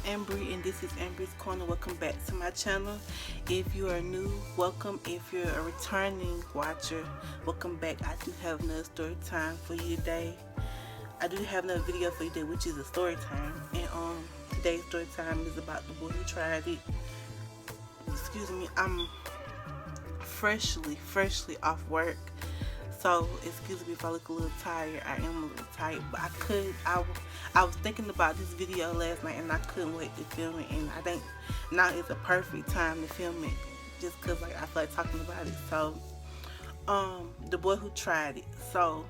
Ambry, and this is Ambry's Corner. Welcome back to my channel. If you are new, welcome. If you're a returning watcher, welcome back. I do have another story time for you today. I do have another video for you today, which is a story time. And today's story time is about the boy who tried it. Excuse me, I'm freshly off work. So excuse me if I look a little tired. I am a little tired, but I was thinking about this video last night and I couldn't wait to film it, and I think now is a perfect time to film it just because like I feel like talking about it. So the boy who tried it. So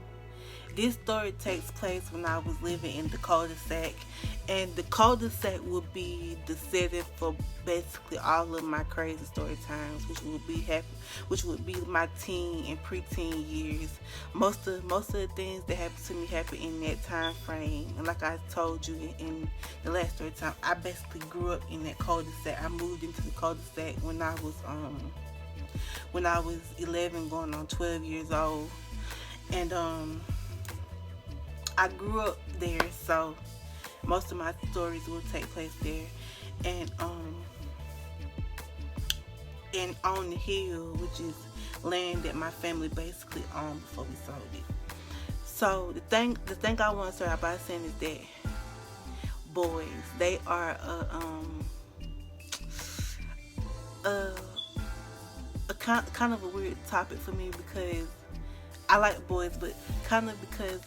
this story takes place when I was living in the cul-de-sac, and the cul-de-sac would be the setting for basically all of my crazy story times, which would be my teen and preteen years. Most of the things that happened to me happened in that time frame, and like I told you in the last story time, I basically grew up in that cul-de-sac. I moved into the cul-de-sac when I was 11, going on 12 years old, and I grew up there, so most of my stories will take place there. And on the hill, which is land that my family basically owned before we sold it. So the thing I want to start by saying is that boys, they are a kind of a weird topic for me, because I like boys, but kind of because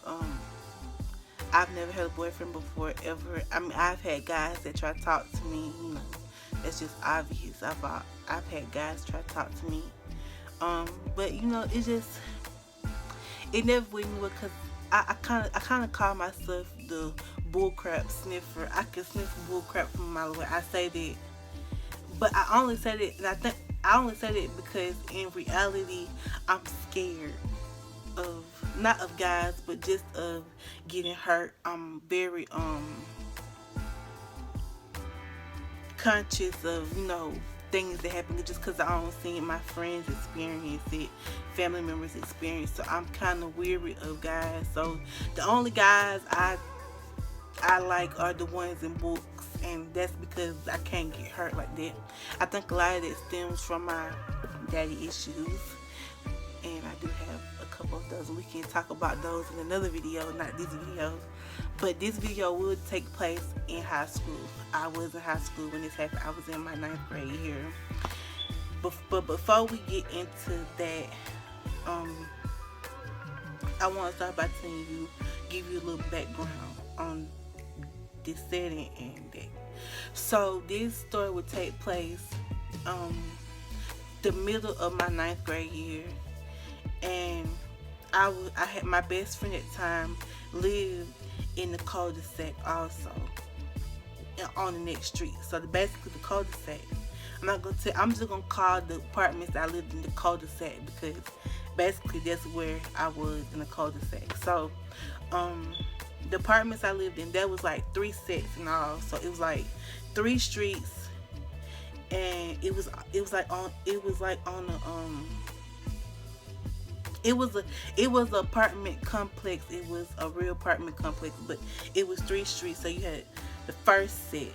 I've never had a boyfriend before, ever. I mean, I've had guys that try to talk to me, you know, that's just obvious. I've had guys try to talk to me, but you know, it never went anywhere, because I kind of call myself the bullcrap sniffer. I can sniff bullcrap from a mile away. I say that, but I only say that, and I only say that because in reality, I'm scared of, not of guys, but just of getting hurt. I'm very conscious of, you know, things that happen just because I don't see my friends experience it, family members experience. So I'm kind of weary of guys. So the only guys I like are the ones in books, and that's because I can't get hurt like that. I think a lot of that stems from my daddy issues, and I do have a couple of those. We can talk about those in another video, not this video. But this video will take place in high school. I was in high school when this happened. I was in my 9th grade year. But before we get into that, I want to start by give you a little background on this setting and that. So this story would take place the middle of my 9th grade year, and I had my best friend at the time lived in the cul-de-sac also, on the next street. So basically the cul-de-sac, I'm just gonna call the apartments I lived in the cul-de-sac, because basically that's where I was, in the cul-de-sac. So the apartments I lived in, there was like 3 sets and all, so it was like 3 streets, and it was an apartment complex. It was a real apartment complex, but it was 3 streets. So you had the first set,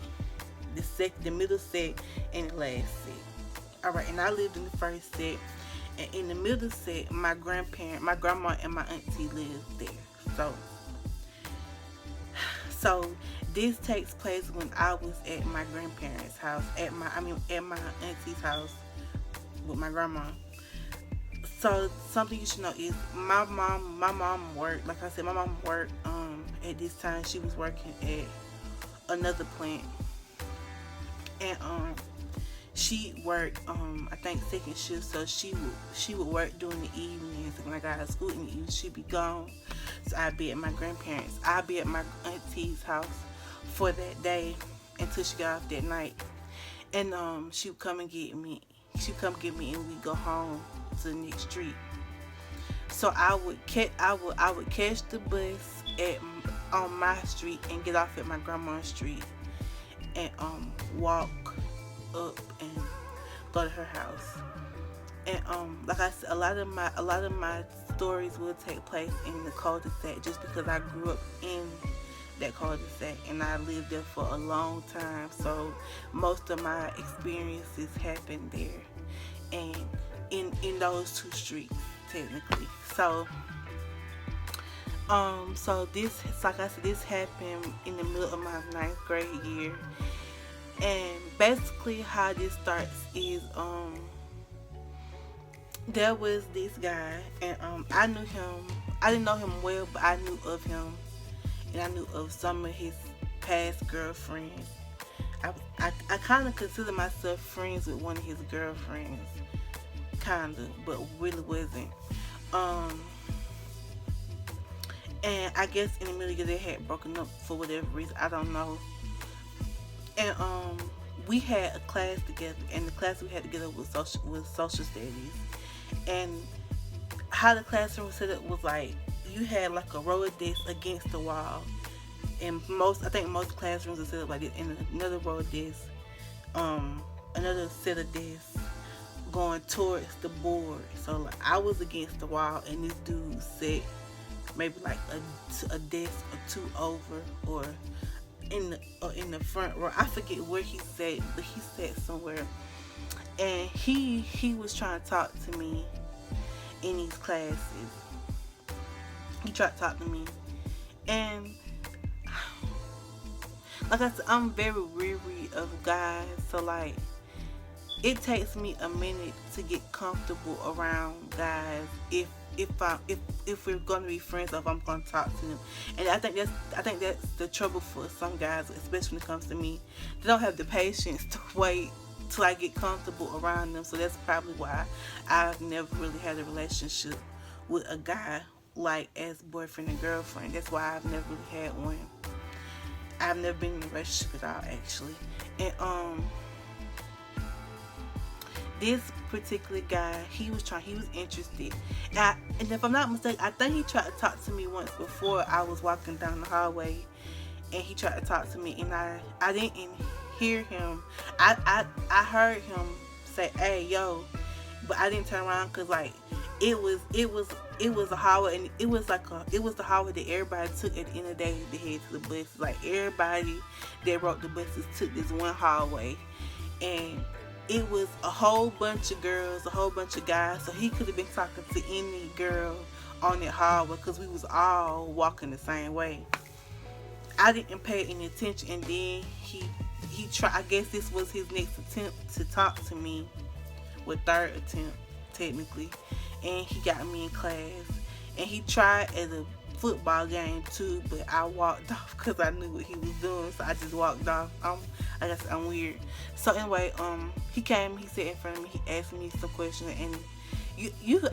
the middle set, and the last set. Alright, and I lived in the first set, and in the middle set, my grandma and my auntie lived there. So this takes place when I was at my grandparents' house, at my auntie's house with my grandma. So something you should know is my mom worked, like I said, my mom worked at this time. She was working at another plant, and she worked I think 2nd shift, so she would work during the evenings, and when I got out of school in the evening, she'd be gone. So I'd be at my auntie's house for that day until she got off that night, and she would come get me, and we'd go home to the next street. So I would catch the bus on my street and get off at my grandma's street, and walk up and go to her house. And like I said, a lot of my stories will take place in the cul-de-sac, just because I grew up in that cul-de-sac, and I lived there for a long time. So most of my experiences happened there, and in those two streets technically. So this, like I said, this happened in the middle of my ninth grade year, and basically how this starts is there was this guy, and I knew him. I didn't know him well, but I knew of him, and I knew of some of his past girlfriends. I kind of consider myself friends with one of his girlfriends, kind of, but really wasn't. And I guess in the middle of the year they had broken up for whatever reason. I don't know. And we had a class together, and the class we had together was social studies. And how the classroom was set up was like you had like a row of desks against the wall, and I think most classrooms are set up like this. And another row of desks, another set of desks going towards the board. So like I was against the wall, and this dude sat maybe like a desk or two over, or in the front row. I forget where he sat, but he sat somewhere. And he was trying to talk to me in these classes. He tried to talk to me, and like I said, I'm very weary of guys. So like it takes me a minute to get comfortable around guys if we're going to be friends, or if I'm going to talk to them. And I think that's the trouble for some guys, especially when it comes to me. They don't have the patience to wait till I get comfortable around them. So that's probably why I've never really had a relationship with a guy like as boyfriend and girlfriend. That's why I've never really had one. I've never been in a relationship at all, actually. And this particular guy, he was interested. And if I'm not mistaken, I think he tried to talk to me once before. I was walking down the hallway, and he tried to talk to me, and I didn't hear him. I heard him say, "Hey, yo," but I didn't turn around because like it was a hallway, and it was the hallway that everybody took at the end of the day to head to the bus. Like everybody that rode the buses took this one hallway, and it was a whole bunch of girls, a whole bunch of guys. So he could have been talking to any girl on that hallway because we was all walking the same way. I didn't pay any attention, and then he tried. I guess this was his next attempt to talk to me, with third attempt technically, and he got me in class. And he tried at a football game too, but I walked off because I knew what he was doing. So I just walked off. I guess I'm weird. So anyway, he came, he sat in front of me, he asked me some questions, and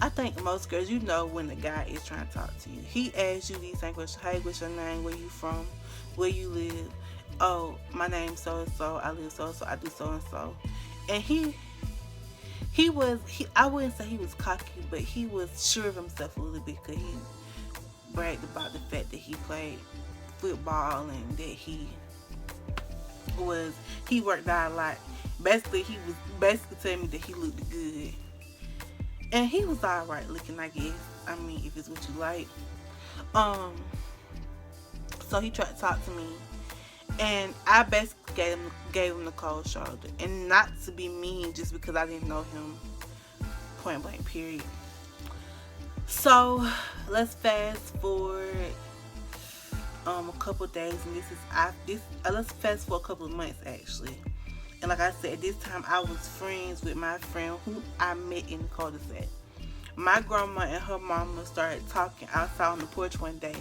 I think most girls, you know when the guy is trying to talk to you. He asks you these same questions. Hey, what's your name? Where you from? Where you live? Oh, my name's so and so. I live so and so. I do so and so. And I wouldn't say he was cocky, but he was sure of himself a little bit, because he bragged about the fact that he played football and that he worked out a lot. Basically, he was telling me that he looked good, and he was alright looking, I guess. I mean, if it's what you like. So he tried to talk to me, and I basically gave him the cold shoulder, and not to be mean, just because I didn't know him, point blank period. So let's fast forward a couple days, and let's fast forward a couple of months actually. And like I said, this time I was friends with my friend who I met in the cul-de-sac. My grandma and her mama started talking outside on the porch one day,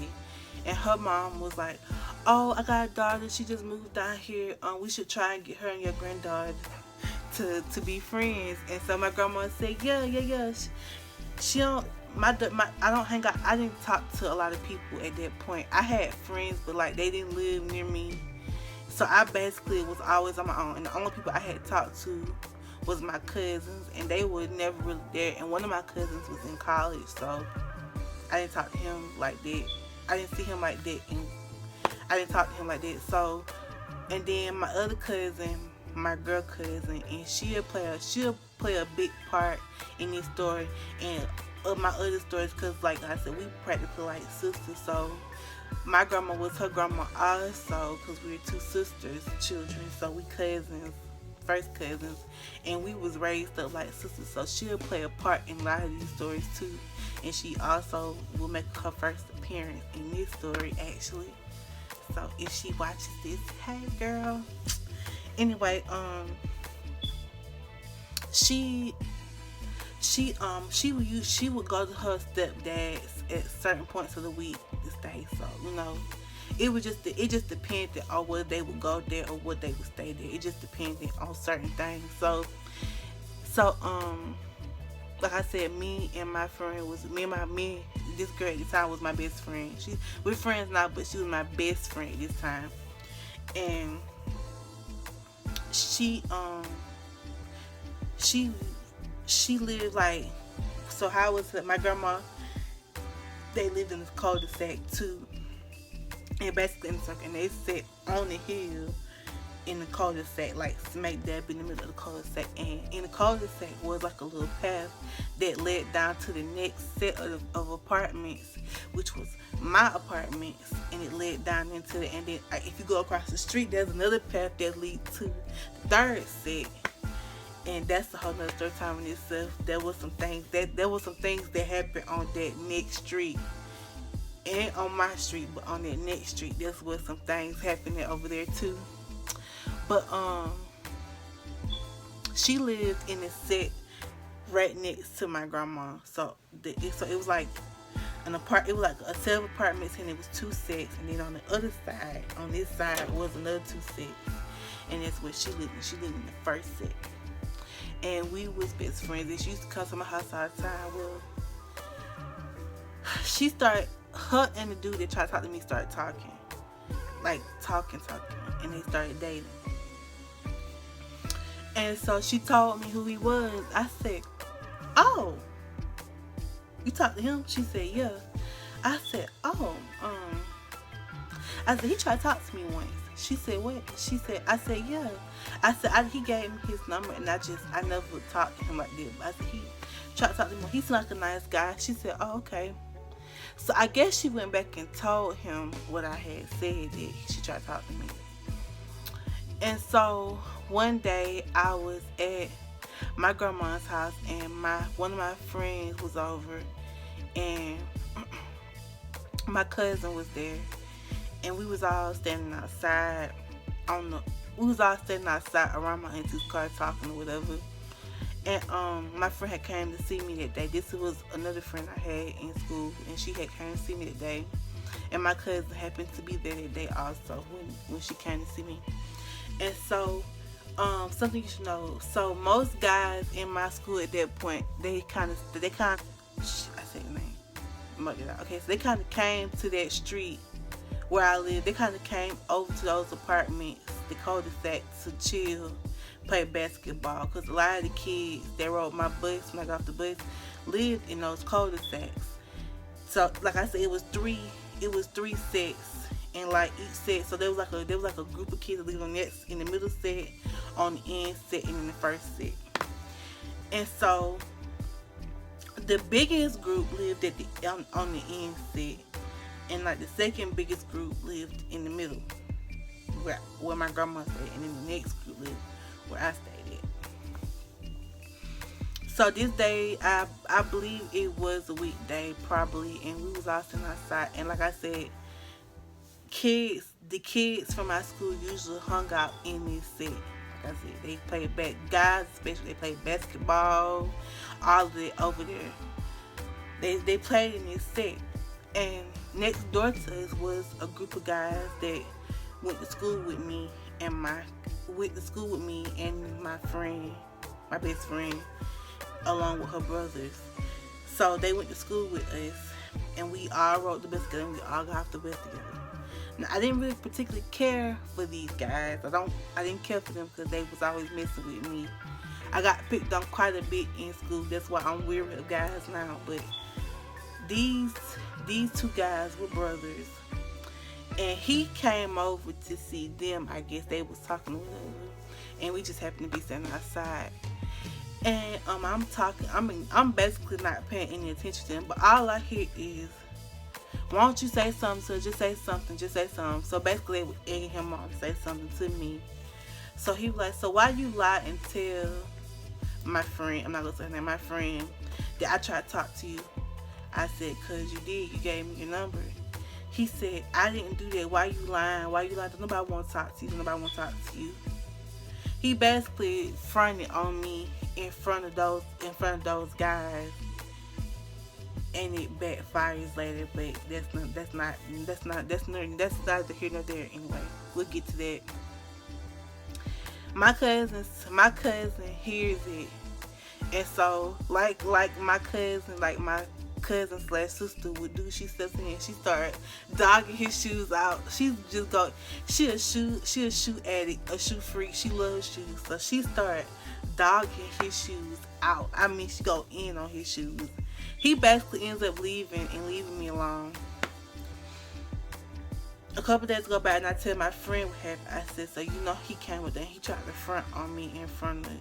and her mom was like, "Oh, I got a daughter. She just moved down here. We should try and get her and your granddaughter to be friends." And so my grandma said, "Yeah. She don't. I don't hang out. I didn't talk to a lot of people at that point. I had friends, but like they didn't live near me. So I basically was always on my own. And the only people I had talked to was my cousins, and they were never really there. And one of my cousins was in college, so I didn't talk to him like that. I didn't see him like that, and I didn't talk to him like that. So, and then my other cousin, my girl cousin, and she'll play a big part in this story. And of my other stories, because like I said, we practically like sisters. So my grandma was her grandma also, because we were two sisters children, so we cousins, first cousins, and we was raised up like sisters. So she'll play a part in a lot of these stories too, and she also will make her first appearance in this story actually. So if she watches this, hey girl. Anyway, she she would go to her stepdad's at certain points of the week to stay. So it just depended on whether they would go there or what they would stay there. It just depended on certain things. So like I said, me and my friend was me this girl at the time was my best friend. We're friends now, but she was my best friend at this time. And she she she lived like, so how was it, my grandma, they lived in this cul-de-sac too, and basically in the circle, and they sat on the hill in the cul-de-sac, like smack dab in the middle of the cul-de-sac. And in the cul-de-sac was like a little path that led down to the next set of apartments, which was my apartments, and it led down into the, and then if you go across the street, there's another path that leads to the third set. And that's a whole nother story time in itself. There was some things that happened on that next street and on my street, but on that next street, there was some things happening over there too. But she lived in a set right next to my grandma. So it was like it was like a set of apartments, and it was two sets, and then on the other side, on this side, was another two sets, and that's where she lived. She lived in the first set. And we was best friends, and she used to come to my house all the time. Well, her and the dude that tried to talk to me started talking. Like, talking, and they started dating. And so she told me who he was. I said, oh, you talked to him? She said, yeah. I said, oh, I said, he tried to talk to me once. She said, what? I said, yeah. I said, he gave me his number, and I never talked to him like that. But I said, he tried to talk to me. He's like a nice guy. She said, oh, okay. So I guess she went back and told him what I had said, that she tried to talk to me. And so one day I was at my grandma's house, and one of my friends was over, and my cousin was there. And we was all standing outside around my auntie's car talking or whatever. And my friend had came to see me that day. This was another friend I had in school, and she had came to see me that day. And my cousin happened to be there that day also when she came to see me. And so something you should know. So most guys in my school at that point, I say the name. Okay, so they kind of came to that street where I live. They kind of came over to those apartments, the cul-de-sac, to chill, play basketball. Because a lot of the kids that rode my bus when I got off the bus lived in those cul-de-sacs. So, like I said, it was three sets, and like each set, so there was like a group of kids that lived on that, in the middle set, on the end set, and in the first set. And so the biggest group lived on the end set, and like the second biggest group lived in the middle, where my grandma stayed, and then the next group lived where I stayed at. So this day, I believe it was a weekday probably, and we was all sitting outside, and like I said, the kids from my school usually hung out in this set. Like I said, they played guys especially, they played basketball, all of it over there. They played in this set. And next door to us was a group of guys that went to school with me and my friend, my best friend, along with her brothers. So they went to school with us, and we all rode the bus together, and we all got off the bus together. Now, I didn't really particularly care for these guys. I didn't care for them because they was always messing with me. I got picked on quite a bit in school. That's why I'm weary of guys now. But these two guys were brothers, and he came over to see them. I guess they was talking to whatever, and we just happened to be standing outside. And I'm talking. I'm basically not paying any attention to him, but all I hear is, "Why don't you say something? So just say something. Just say something." So basically, they were egging him on to say something to me. So he was like, "So why you lie and tell my friend? I'm not gonna say her name. My friend that I tried to talk to you." I said, "Cause you did. You gave me your number." He said, "I didn't do that. Why you lying? Why you lying? Nobody want to talk to you. Nobody want to talk to you." He basically fronted on me in front of those guys, and it backfires later. But that's neither here nor there. Anyway, we'll get to that. My cousin hears it, and so like my cousin slash sister would do, she steps in and she start dogging his shoes out. She a shoe addict, a shoe freak. She loves shoes, so she start dogging his shoes out. I mean, she go in on his shoes. He basically ends up leaving me alone. A couple days go by and I tell my friend what happened. I said, "So he came with that. He tried to front on me in front of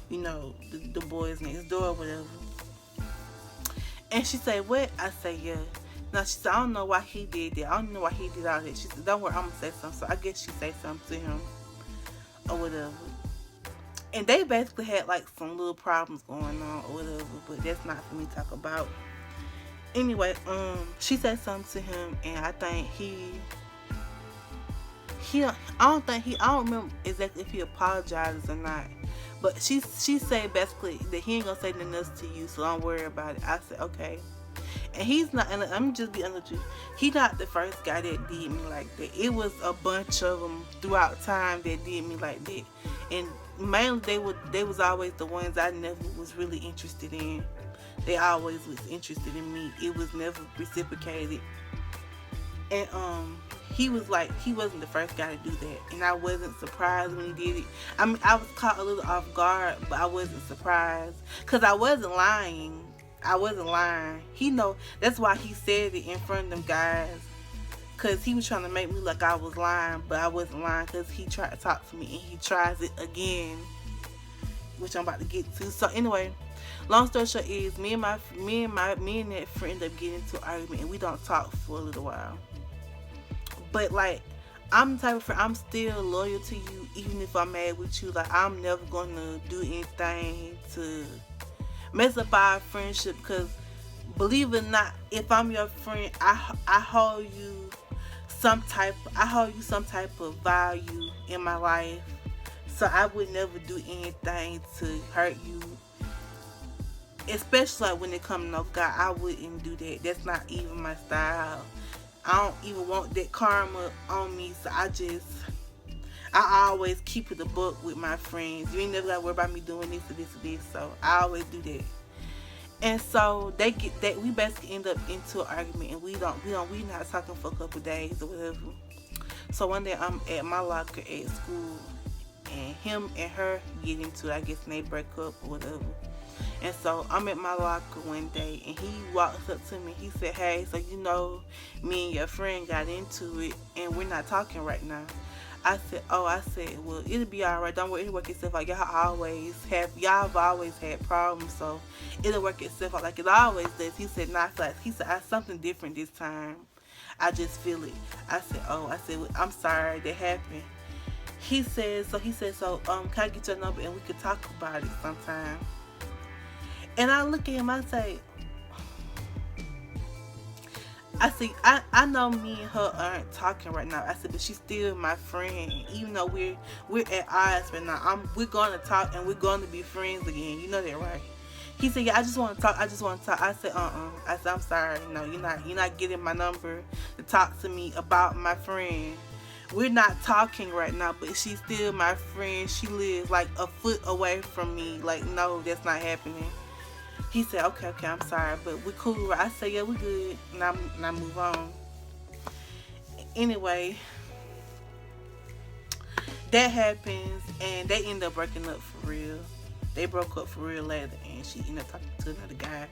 the boys next door or whatever." And she said, "What?" I said, "Yeah." Now she said, "I don't know why he did that. I don't know why he did all that." She said, "Don't worry, I'm gonna say something." So I guess she said something to him or whatever. And they basically had like some little problems going on or whatever, but that's not for me to talk about. Anyway, she said something to him, and I think I don't remember exactly if he apologizes or not. But she said basically that he ain't gonna say nothing else to you, so don't worry about it. I said, "Okay." And he's not, and I'm just be honest with you, he not the first guy that did me like that. It was a bunch of them throughout time that did me like that. And mainly they was always the ones I never was really interested in. They always was interested in me. It was never reciprocated. And he wasn't the first guy to do that, and I wasn't surprised when he did it. I mean, I was caught a little off guard, but I wasn't surprised because I wasn't lying. He know that's why he said it in front of them guys, because he was trying to make me look like I was lying, but I wasn't lying because he tried to talk to me and he tries it again, which I'm about to get to. So anyway, long story short is me and that friend end up getting into an argument, and we don't talk for a little while. But like, I'm the type of friend, I'm still loyal to you even if I'm mad with you. Like, I'm never gonna do anything to mess up our friendship, because believe it or not, if I'm your friend, I hold you some type of value in my life. So I would never do anything to hurt you. Especially like when it comes to no guy, I wouldn't do that. That's not even my style. I don't even want that karma on me, so I always keep it a book with my friends. You ain't never gotta worry about me doing this or this or this, so I always do that. And so we basically end up into an argument, and we not talking for a couple days or whatever. So one day I'm at my locker at school, and him and her get into it, I guess, and they break up or whatever. And so I'm at my locker one day, and he walks up to me. He said, "Hey, so me and your friend got into it, and we're not talking right now." I said, "Oh," I said, "Well, it'll be alright. Don't worry, it'll work itself out. Y'all have always had problems, so it'll work itself out like it always does." He said, "Not flat." He said, "Something different this time. I just feel it." I said, "Oh," I said, "Well, I'm sorry that happened." He said, "So, can I get your number and we could talk about it sometime?" And I look at him, I say, I know me and her aren't talking right now. I said, but she's still my friend. Even though we're at odds right now, we're going to talk and we're going to be friends again. You know that, right? He said, "Yeah, I just want to talk. I said, I said, "I'm sorry. No, you're not getting my number to talk to me about my friend. We're not talking right now, but she's still my friend. She lives like a foot away from me. Like, no, that's not happening." He said, okay, I'm sorry, but we cool. I said, "Yeah, we good." And I move on. Anyway, that happens, and they end up breaking up for real. They broke up for real later, and she ended up talking to another guy.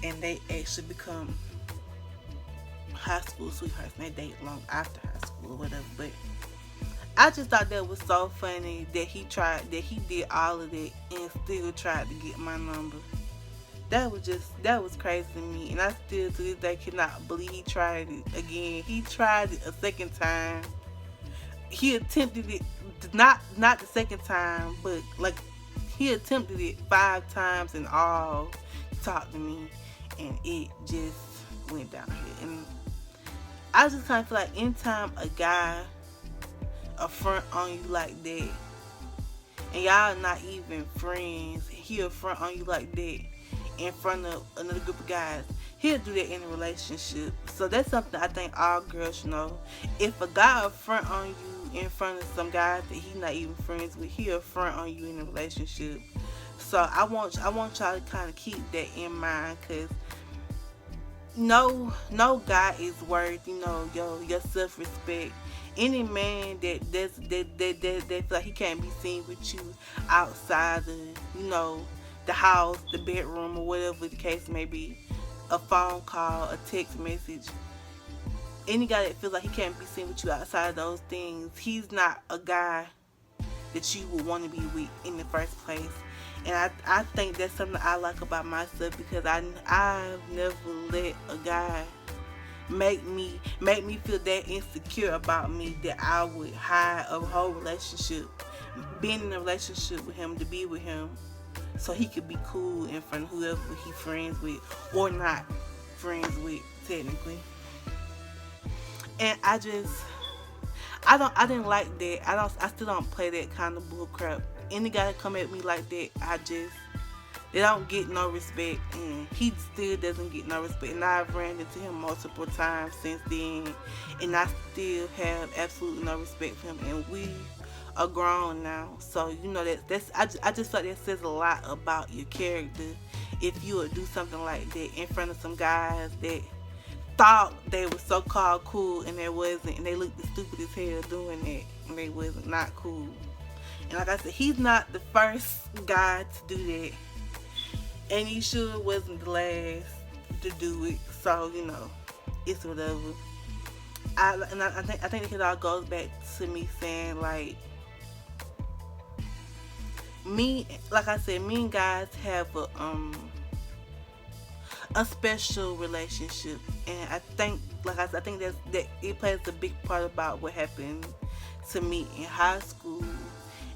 And they actually become high school sweethearts, and they date long after high school or whatever. But I just thought that was so funny that he did all of that and still tried to get my number. That was crazy to me, and I still to this day cannot believe he tried it again. He tried it a second time. He attempted it, not the second time, but like he attempted it 5 times in all to talk to me, and it just went downhill. And I just kind of feel like anytime a guy affront on you like that, and y'all not even friends, he affront on you like that in front of another group of guys, he'll do that in a relationship. So that's something I think all girls should know. If a guy affront on you in front of some guys that he's not even friends with, he'll affront on you in a relationship. So I want y'all to kind of keep that in mind, because no guy is worth, your self-respect. Any man that feel like he can't be seen with you outside of, the house, the bedroom, or whatever the case may be, a phone call, a text message, any guy that feels like he can't be seen with you outside of those things, he's not a guy that you would want to be with in the first place. And I think that's something I like about myself, because I've never let a guy make me feel that insecure about me that I would hide a whole relationship, being in a relationship with him, to be with him so he could be cool in front of whoever he friends with or not friends with technically. And I didn't like that. I still don't play that kind of bull crap. Any guy that come at me like that, they don't get no respect, and he still doesn't get no respect. And I've ran into him multiple times since then, and I still have absolutely no respect for him. And we are grown now, so I just feel like that says a lot about your character if you would do something like that in front of some guys that thought they were so called cool and they wasn't, and they looked stupid as hell doing that, and they wasn't, not cool. And like I said, he's not the first guy to do that, and he sure wasn't the last to do it. So it's whatever. I think it all goes back to me saying, like, like I said, me and guys have a special relationship, and I think, like I said, I think that it plays a big part about what happened to me in high school,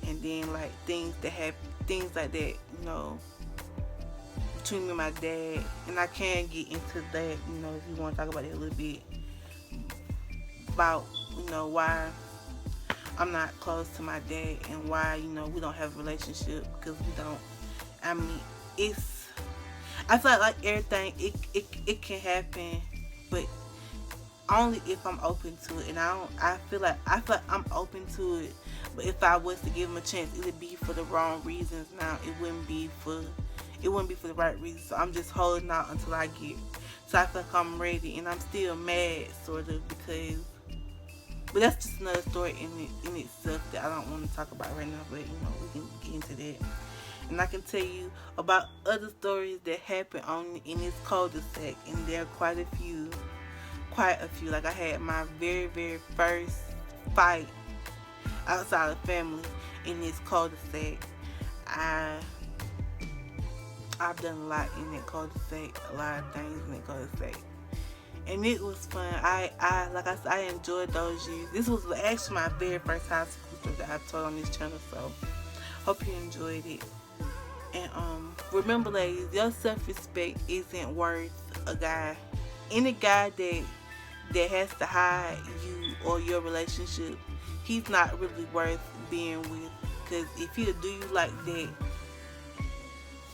and then like things like that, between me and my dad. And I can get into that, if you want to talk about it a little bit, about why I'm not close to my dad and why we don't have a relationship, because we don't. I mean, I feel like everything, it can happen, but only if I'm open to it. And I feel like I'm open to it, but if I was to give him a chance, it would be for the wrong reasons. Now it wouldn't be for the right reasons. So I'm just holding out until I get. So I feel like I'm ready, and I'm still mad, sort of, because. But that's just another story in itself that I don't want to talk about right now. But we can get into that. And I can tell you about other stories that happen in this cul-de-sac, and there are quite a few. Like, I had my very, very first fight outside of family in this cul-de-sac. I've done a lot in that cul-de-sac, a lot of things in that cul-de-sac, and it was fun. I enjoyed those years. This was actually my very first high school story that I've told on this channel, so hope you enjoyed it. And remember, ladies, your self-respect isn't worth a guy. Any guy that has to hide you or your relationship, he's not really worth being with. Because if he'll do you like that,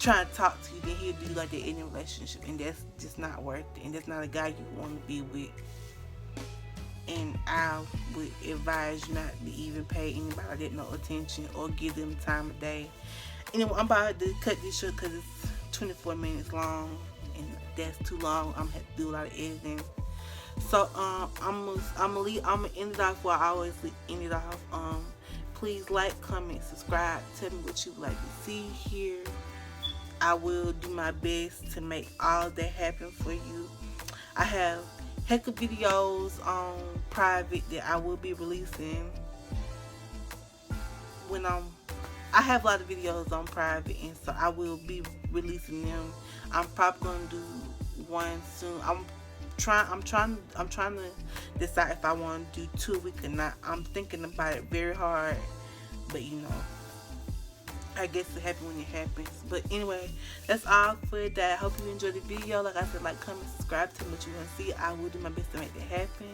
trying to talk to you, then he'll do you like that in a relationship, and that's just not worth it. And that's not a guy you want to be with. And I would advise you not to even pay anybody that no attention or give them time of day. Anyway, I'm about to cut this short because it's 24 minutes long, and that's too long. I'm gonna have to do a lot of editing. So I'm gonna end it off where I always end it off. Please like, comment, subscribe. Tell me what you would like to see here. I will do my best to make all that happen for you. I have heck of videos on private that I will be releasing when I have a lot of videos on private, and so I will be releasing them. I'm probably gonna do one soon. I'm trying to decide if I want to do 2 week or not. I'm thinking about it very hard, but you know, I guess it happens when it happens. But anyway, that's all for that. I hope you enjoyed the video. Like I said, like, comment, subscribe, tell me what you want to see. I will do my best to make that happen.